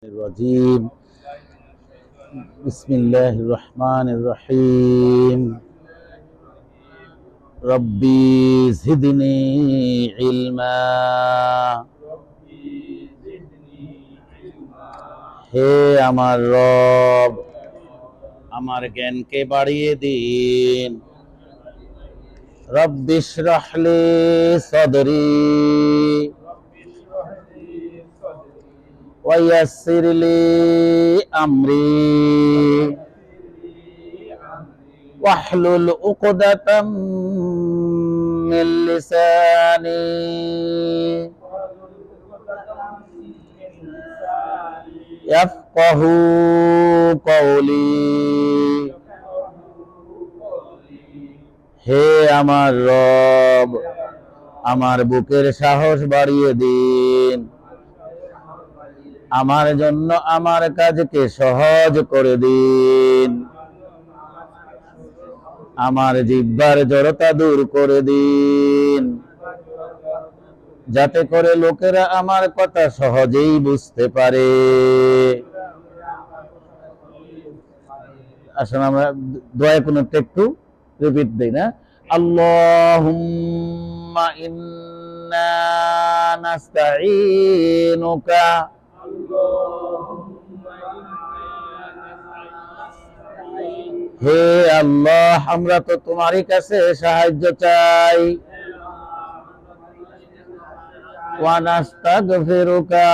الرجيم بسم الله الرحمن الرحيم ربي زدني علما হে আমার রব আমার জ্ঞানকে বাড়িয়ে দিন রব্বি ইশরাহ লি সাদরি ويسر لي أمري واحلل عقدة من لساني يفقه قولي হে আমার রব আমার বুকের সাহস বাড়িয়ে দিন আমার জন্য আমার কাজকে সহজ করে দিন আমার জিহ্বার জড়তা দূর করে দিন যাতে করে লোকেরা আমার কথা সহজেই বুঝতে পারে। আসলে আমরা দয়া কোনো একটু রিপিট দেই না। আল্লাহুম্মা ইন্না নাস্তাঈনুকা হে আল্লাহ আমরা তো তোমারই কাছে সাহায্য চাই ওয়া নাস্তাগফিরুকা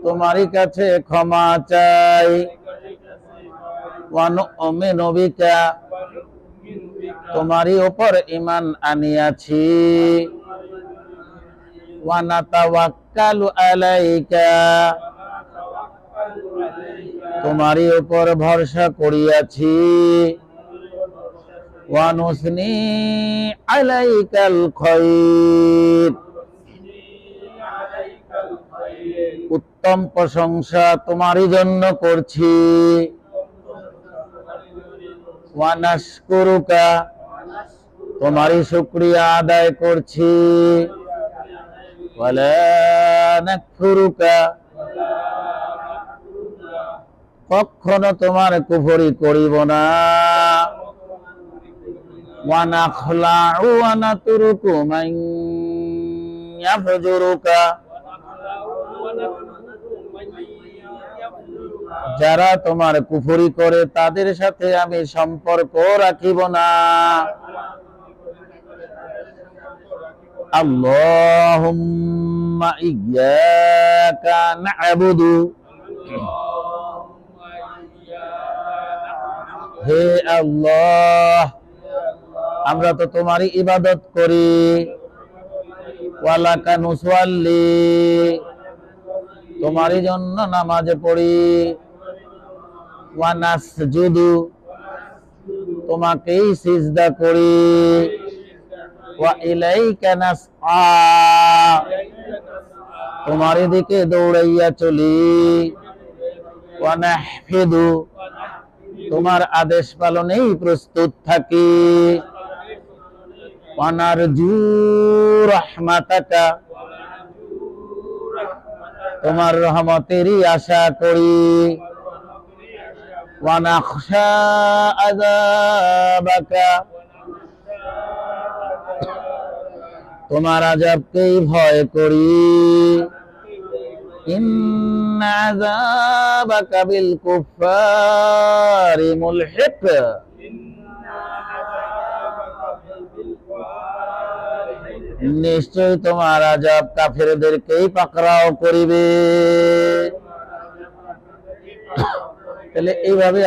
তোমারই কাছে ক্ষমা চাই ওয়া নু'মিনু বিকা তোমারই উপর ঈমান আনিয়াছি ওয়া নাতাওয়াক্কালু আলাইকা তোমারই উপর ভরসা করিয়াছি ওয়া নুসনি আলাইকাল খায়র উত্তম প্রশংসা তোমারই জন্য করছি ওয়া নাশকুরুকা তোমারই শুকরিয়া আদায় করছি ওয়ালা নাকফুরুকা কখনো তোমার কুফরি করিব না ওয়া নাখলাউ ওয়া নাতরুকু মান ইয়াফজুরুকা যারা তোমার কুফরি করে তাদের সাথে আমি সম্পর্ক রাখিব না। আল্লাহুম্মা ইয়্যাকা না'বুদু হে আল্লাহ আমরা তো তোমারই ইবাদত করি ওয়ালাকা নুসাল্লি তোমারই জন্য নামাজ পড়ি ওয়া নাসজুদু তোমাকেই সিজদা করি ওয়া ইলাইকা নাসআ তোমার দিকে দৌড়াইয়া চলি ওয়া নাহফিদু তোমার আদেশ পালনেই প্রস্তুত থাকি ওয়া নারজু রাহমাতাকা তোমার রহমতেরই আশা করি ওয়া নাখশা আযাবাকা তোমার আযাবকেই ভয় করি ইন্না আযাবাকা বিল কুফারি মুলহিক নিশ্চয় তোমার আযাব কাফেরদেরকেই পাকড়াও করিবে। তাহলে এইভাবে